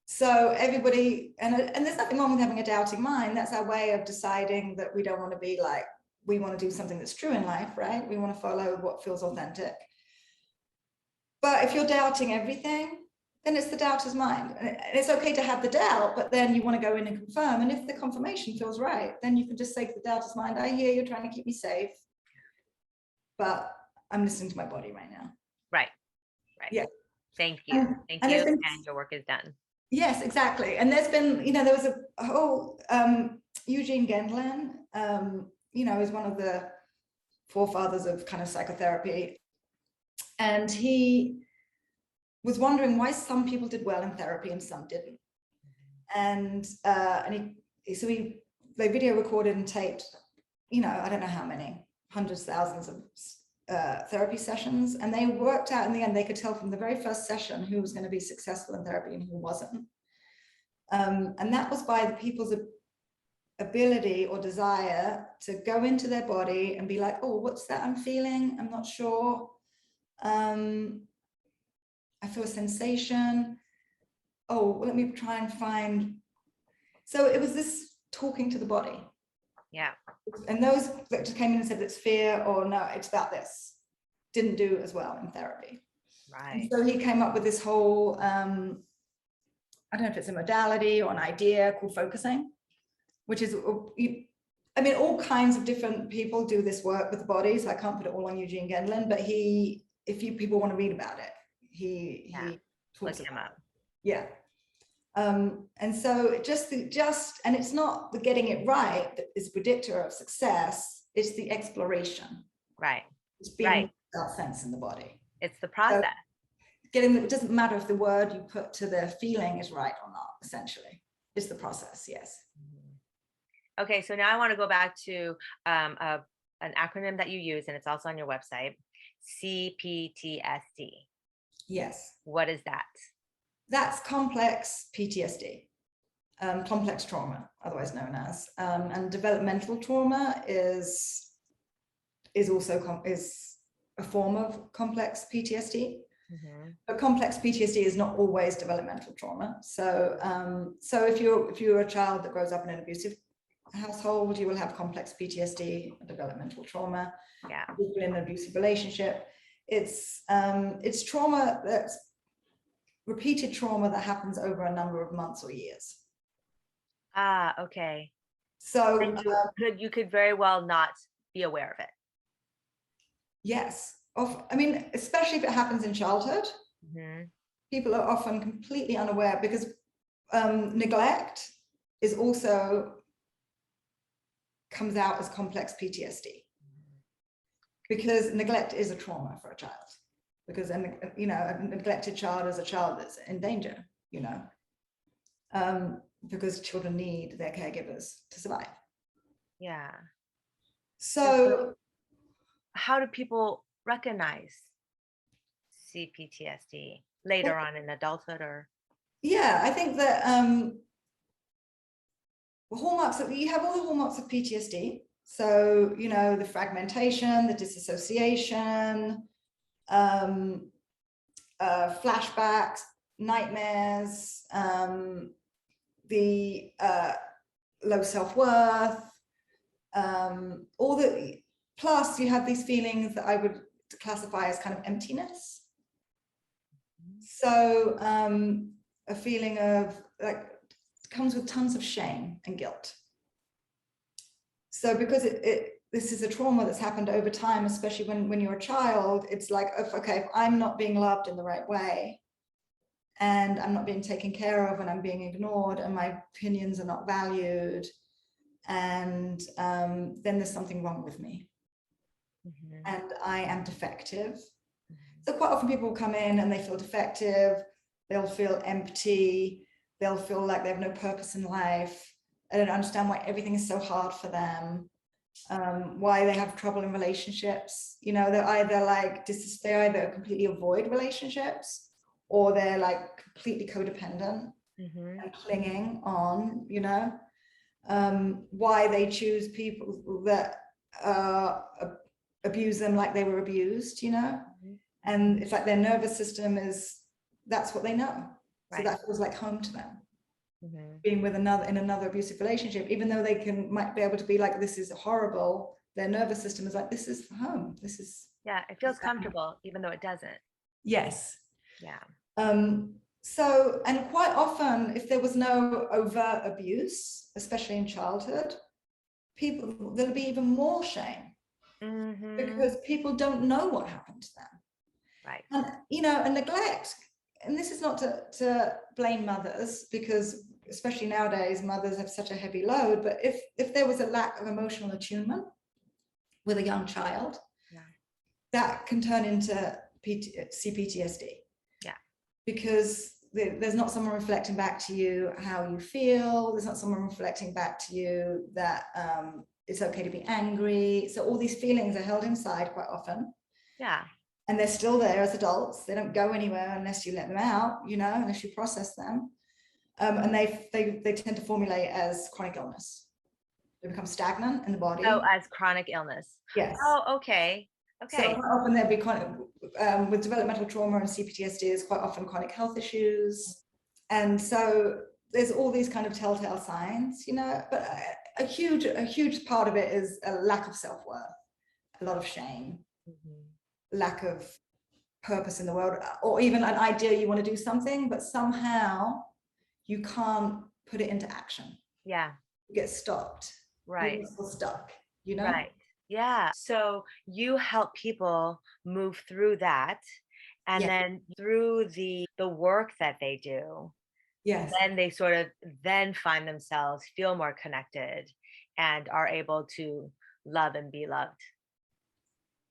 So everybody, and there's nothing wrong with having a doubting mind. That's our way of deciding that we don't want to be like, we want to do something that's true in life, right? We want to follow what feels authentic. But if you're doubting everything, then it's the doubter's mind. And it's okay to have the doubt, but then you want to go in and confirm. And if the confirmation feels right, then you can just say to the doubter's mind, I hear you're trying to keep me safe, but I'm listening to my body right now. Right. Right. Yeah. Thank you. And, Thank and you. there's been, And your work is done. yes, exactly. And there's been, there was a whole, Eugene Gendlin, is one of the forefathers of kind of psychotherapy. And he was wondering why some people did well in therapy and some didn't. And they video recorded and taped, I don't know how many, hundreds, thousands of therapy sessions. And they worked out in the end, they could tell from the very first session who was going to be successful in therapy and who wasn't. And that was by the people's ability or desire to go into their body and be like, oh, what's that I'm feeling? I'm not sure. I feel a sensation. Oh, well, let me try and find. So it was this talking to the body. Yeah. And those that just came in and said it's fear or no, it's about this, didn't do as well in therapy. Right. And so he came up with this whole, I don't know if it's a modality or an idea called focusing, which is, all kinds of different people do this work with the body. So I can't put it all on Eugene Gendlin, but people want to read about it, he talks about it. Yeah. And so and it's not the getting it right that is a predictor of success, it's the exploration. Right. It's being without sense in the body. It's the process. So it doesn't matter if the word you put to the feeling is right or not, essentially. It's the process, yes. Okay, so now I want to go back to an acronym that you use, and it's also on your website, CPTSD. Yes. What is that? That's complex PTSD, complex trauma, otherwise known as, and developmental trauma is also a form of complex PTSD. Mm-hmm. But complex PTSD is not always developmental trauma. So, if you're a child that grows up in an abusive household, you will have complex PTSD, developmental trauma. Yeah. In an abusive relationship, it's trauma that's repeated trauma that happens over a number of months or years. Ah, okay. So you could very well not be aware of it. Yes. Especially if it happens in childhood, mm-hmm. People are often completely unaware because neglect is also comes out as complex PTSD, because neglect is a trauma for a child. Because a neglected child is a child that's in danger, because children need their caregivers to survive. Yeah. So how do people recognize CPTSD later on in adulthood? Or yeah, I think that you have all the hallmarks of PTSD. So the fragmentation, the disassociation, flashbacks, nightmares, the low self-worth, plus you have these feelings that I would classify as kind of emptiness. So a feeling of comes with tons of shame and guilt. So because this is a trauma that's happened over time, especially when you're a child, it's like, okay, if I'm not being loved in the right way, and I'm not being taken care of, and I'm being ignored, and my opinions are not valued, and then there's something wrong with me. Mm-hmm. And I am defective. Mm-hmm. So quite often people will come in and they feel defective, they'll feel empty, they'll feel like they have no purpose in life. I don't understand why everything is so hard for them. Why they have trouble in relationships. They're either they either completely avoid relationships, or they're completely codependent, mm-hmm. and clinging on, why they choose people that abuse them like they were abused, mm-hmm. And it's like their nervous system that's what they know. Right. So that feels like home to them. Mm-hmm. Being with in another abusive relationship, even though they might be able to be like, this is horrible, their nervous system is like, this is home, this is, yeah, it feels comfortable even though it doesn't. Yes. Yeah. So, and quite often if there was no overt abuse, especially in childhood, there'll be even more shame, Mm-hmm. because people don't know what happened to them. Right. And, and neglect. And this is not to blame mothers, because especially nowadays, mothers have such a heavy load. But if there was a lack of emotional attunement with a young child, Yeah. that can turn into CPTSD. Yeah. Because there's not someone reflecting back to you how you feel. There's not someone reflecting back to you that it's okay to be angry. So all these feelings are held inside quite often. Yeah. And they're still there as adults. They don't go anywhere unless you let them out, unless you process them. And they tend to formulate as chronic illness. They become stagnant in the body. Oh, as chronic illness. Yes. Oh, okay. So Okay. quite often there'll be with developmental trauma and CPTSD, is quite often chronic health issues. And so there's all these kind of telltale signs, but a huge part of it is a lack of self-worth, a lot of shame, lack of purpose in the world, or even an idea you want to do something, but somehow you can't put it into action. Yeah. You get stopped. Right. You're stuck, Right. Yeah. So you help people move through that, and Yeah. then through the work that they do, Yes. then they sort of then find themselves, feel more connected, and are able to love and be loved.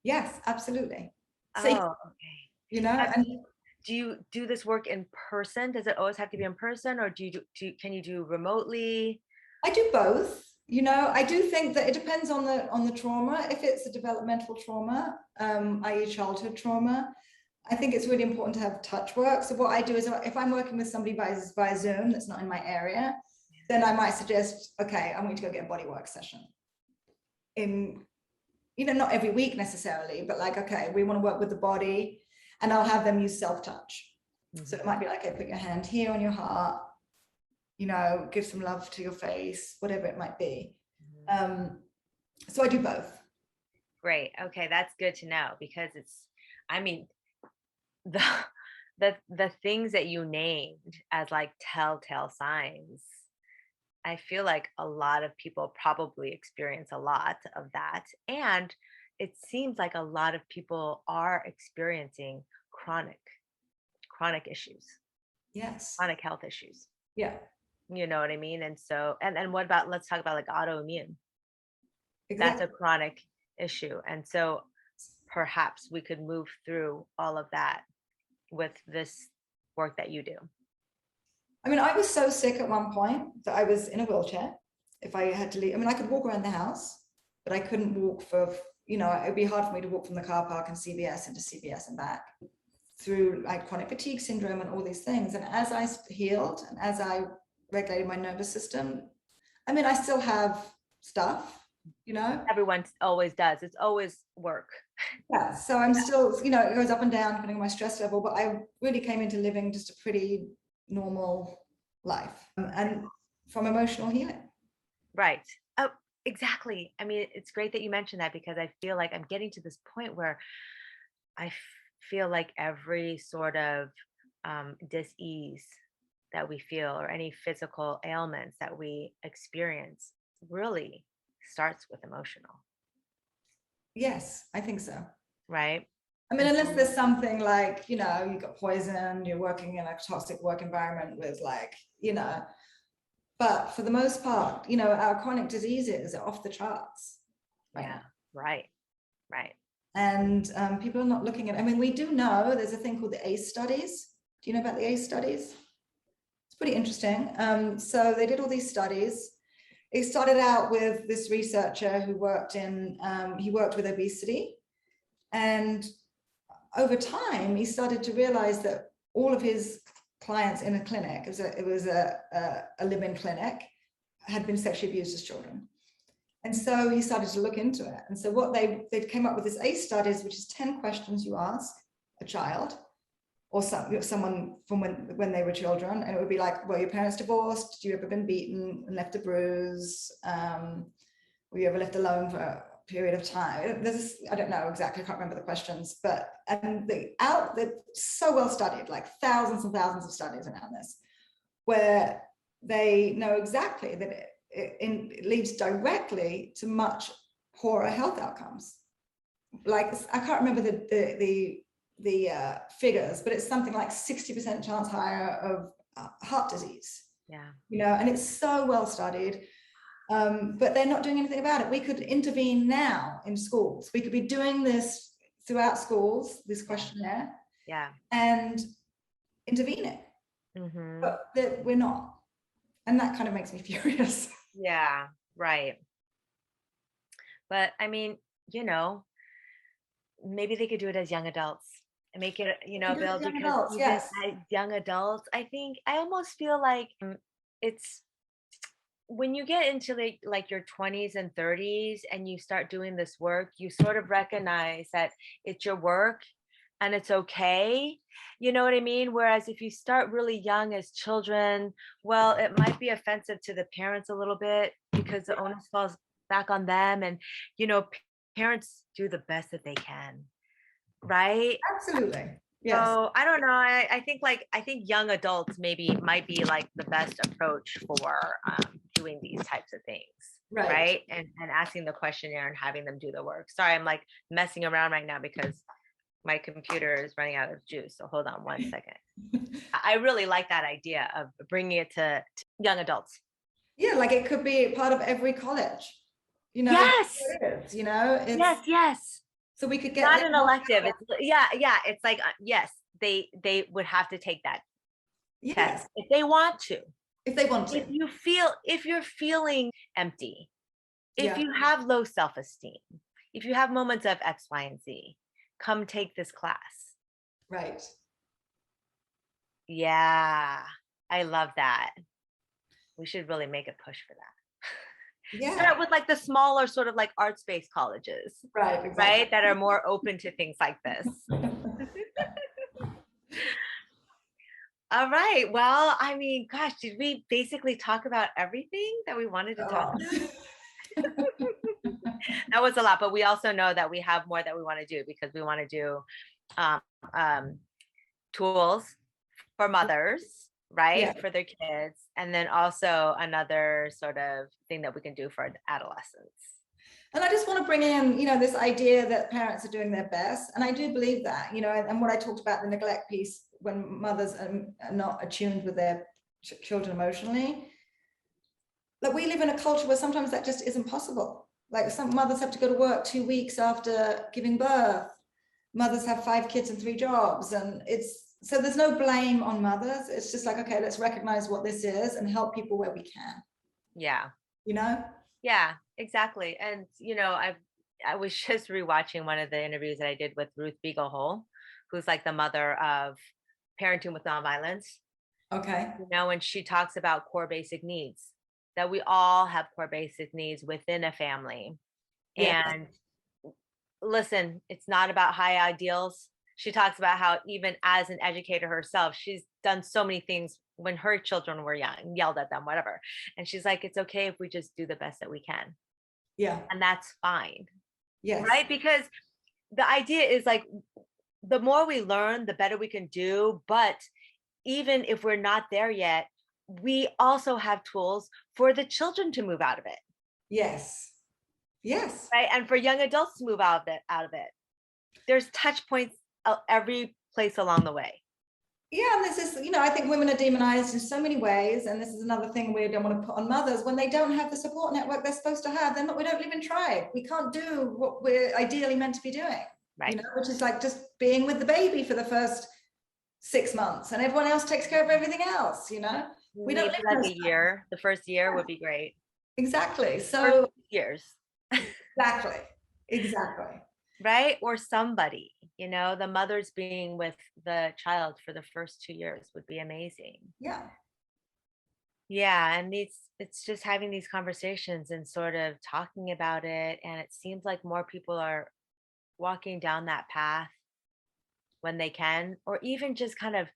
Yes, absolutely. So, Oh, okay. and Do you do this work in person? Does it always have to be in person, or can you do remotely? I do both. I do think that it depends on the trauma. If it's a developmental trauma, i.e. childhood trauma, I think it's really important to have touch work. So what I do is, if I'm working with somebody via Zoom that's not in my area, then I might suggest, okay, I'm going to go get a body work session. Not every week necessarily, but like, okay, we want to work with the body, and I'll have them use self-touch. So it might be like, okay, put your hand here on your heart, give some love to your face, whatever it might be. So I do both. Great. Okay, that's good to know, because I mean, the the things that you named as like telltale signs, I feel like a lot of people probably experience a lot of that, and it seems like a lot of people are experiencing chronic issues, Yes. chronic health issues. Yeah. You know what I mean? And so, and what about, let's talk about like autoimmune. That's Exactly. a chronic issue. And so perhaps we could move through all of that with this work that you do. I mean, I was so sick at one point that I was in a wheelchair. If I had to leave, I mean, I could walk around the house, but I couldn't walk it'd be hard for me to walk from the car park and CVS into CVS and back, through like chronic fatigue syndrome and all these things. And as I healed and as I regulated my nervous system, I mean, I still have stuff, Everyone always does. It's always work. Yeah. So I'm still, it goes up and down depending on my stress level, but I really came into living just a pretty normal life, and from emotional healing. Right. Oh, exactly. I mean, it's great that you mentioned that, because I feel like I'm getting to this point where I feel like every sort of dis-ease that we feel, or any physical ailments that we experience, really starts with emotional. Yes, I think so. Right. I mean, unless there's something like, you got poison, you're working in a toxic work environment with but for the most part, our chronic diseases are off the charts. Yeah. Right. Right. And people are not looking at, I mean, we do know there's a thing called the ACE studies. Do you know about the ACE studies? It's pretty interesting. So they did all these studies. It started out with this researcher who worked with obesity. And over time, he started to realize that all of his clients in a clinic, it was a live-in clinic, had been sexually abused as children. And so he started to look into it. And so what they came up with this ACE studies, which is 10 questions you ask a child or someone from when they were children. And it would be like, were your parents divorced? Did you ever been beaten and left a bruise? Were you ever left alone for a period of time? I don't know exactly, I can't remember the questions, but they're so well studied, like thousands and thousands of studies around this, where they know exactly that it leads directly to much poorer health outcomes. like, I can't remember the figures, but it's something like 60% chance higher of heart disease, Yeah. and it's so well studied. But they're not doing anything about it. We could intervene now in schools. We could be doing this throughout schools, this questionnaire, Yeah. and intervene it. Mm-hmm. But that we're not. And that kind of makes me furious. Yeah. Right. But I mean, you know, maybe they could do it as young adults and make it, We do it Bill, as young because adults, even yes. as young adults, I think I almost feel like it's when you get into like your 20s and 30s and you start doing this work, you sort of recognize that it's your work and it's okay. You know what I mean? Whereas if you start really young as children, well, it might be offensive to the parents a little bit because the onus falls back on them. And, parents do the best that they can, right? Absolutely. Yes. So I don't know. I think young adults maybe might be like the best approach for doing these types of things, Right. right? And asking the questionnaire and having them do the work. Sorry, I'm like messing around right now because my computer is running out of juice. So hold on one second. I really like that idea of bringing it to young adults. Yeah, like it could be part of every college. Yes, It is, it's yes, yes. so we could get Not them. an elective. It's yeah, yeah. It's like yes, they would have to take that test Yes, if they want to. if they want to. If you're feeling empty, if Yeah, you have low self-esteem, if you have moments of X, Y, and Z, come take this class. right. Yeah, I love that. We should really make a push for that. Yeah, Start with like the smaller sort of like arts-based colleges, right, exactly. right? That are more open to things like this. All right. Well, I mean, gosh, did we basically talk about everything that we wanted to talk about? That was a lot, but we also know that we have more that we want to do because we want to do um, um, tools for mothers, Yeah. right, for their kids, and then also another sort of thing that we can do for adolescents. And I just want to bring in, this idea that parents are doing their best. And I do believe that, and what I talked about, the neglect piece, when mothers are not attuned with their children emotionally. Like, we live in a culture where sometimes that just isn't possible. Like, some mothers have to go to work 2 weeks after giving birth. Mothers have 5 kids and 3 jobs. And so there's no blame on mothers. It's just like, okay, let's recognize what this is and help people where we can. Yeah. Yeah, Exactly. And I was just rewatching one of the interviews that I did with Ruth Beaglehole, who's like the mother of parenting with nonviolence. okay. And she talks about core basic needs, that we all have core basic needs within a family. Yeah. And listen, it's not about high ideals. She talks about how even as an educator herself, she's done so many things when her children were young, yelled at them, whatever. And she's like, it's okay if we just do the best that we can. Yeah. And that's fine. Yes. Right? Because the idea is like, the more we learn, the better we can do. But even if we're not there yet, we also have tools for the children to move out of it. Yes. Yes. Right. And for young adults to move out of it. There's touch points every place along the way. Yeah, and this is, I think women are demonized in so many ways, and this is another thing we don't want to put on mothers. When they don't have the support network they're supposed to have, we don't live in tribe. We can't do what we're ideally meant to be doing, right? Which is like just being with the baby for the first 6 months, and everyone else takes care of everything else. We don't live like a year. The first year would be great. Exactly. So first years. Exactly. Right? Or somebody, the mother's being with the child for the first 2 years would be amazing. Yeah. Yeah. And it's just having these conversations and sort of talking about it. And it seems like more people are walking down that path when they can, or even just kind of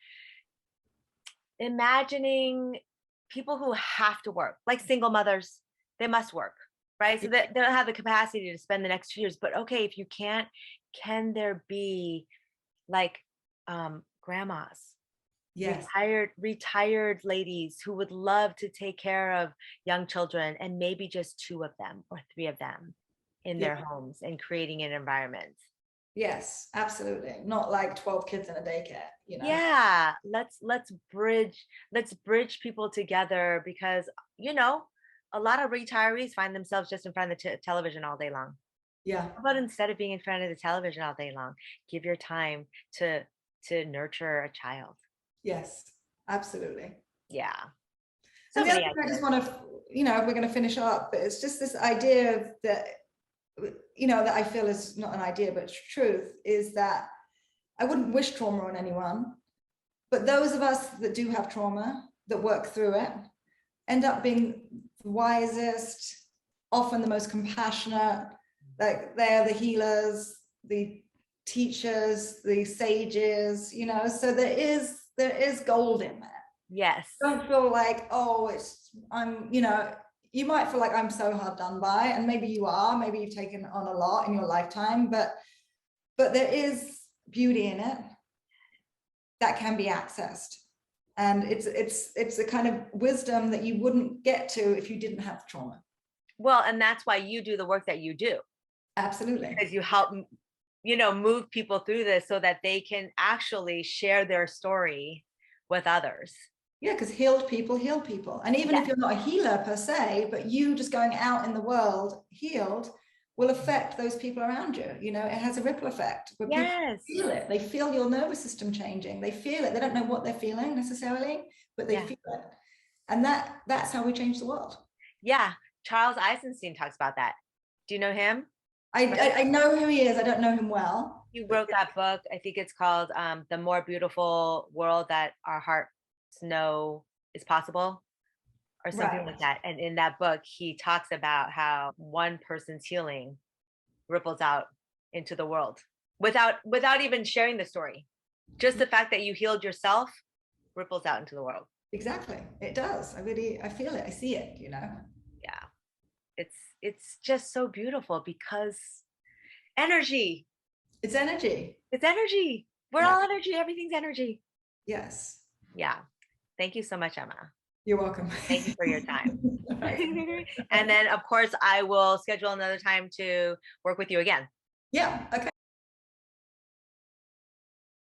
imagining people who have to work, like single mothers, they must work. Right. So that they don't have the capacity to spend the next 2 years. But okay, if you can't, can there be like grandmas, yes, retired ladies who would love to take care of young children, and maybe just 2 of them or 3 of them in their homes and creating an environment. Yes, absolutely. Not like 12 kids in a daycare, you know? Yeah, let's bridge people together because, you know, a lot of retirees find themselves just in front of the television all day long. Yeah. How about instead of being in front of the television all day long, give your time to nurture a child? Yes, absolutely. Yeah. So And the other many thing I just ideas. want to, we're going to finish up, but it's just this idea of that, that I feel is not an idea, but it's truth, is that I wouldn't wish trauma on anyone, but those of us that do have trauma, that work through it, end up being the wisest, often the most compassionate, like they're the healers, the teachers, the sages, so there is gold in there. Yes. Don't feel like, oh, you might feel like I'm so hard done by, and maybe you are, maybe you've taken on a lot in your lifetime, but there is beauty in it that can be accessed. And it's a kind of wisdom that you wouldn't get to if you didn't have trauma. Well, and that's why you do the work that you do, Absolutely. because you help, move people through this so that they can actually share their story with others. Yeah, because healed people heal people. And even Yeah. if you're not a healer per se, but you just going out in the world healed will affect those people around you. It has a ripple effect where people Yes. feel it. They feel your nervous system changing. They feel it. They don't know what they're feeling necessarily, but they Yeah. feel it. And that's how we change the world. Yeah. Charles Eisenstein talks about that. Do you know him? I know who he is. I don't know him well. He wrote that book. I think it's called The More Beautiful World That Our Hearts Know Is Possible, or something Right. like that. And in that book, he talks about how one person's healing ripples out into the world without even sharing the story. Just the fact that you healed yourself ripples out into the world. Exactly. It does. I feel it. I see it. Yeah. It's just so beautiful because energy. It's energy. It's energy. We're Yeah. all energy. Everything's energy. Yes. Yeah. Thank you so much, Emma. You're welcome. Thank you for your time. Right. And then, of course, I will schedule another time to work with you again. Yeah. Okay.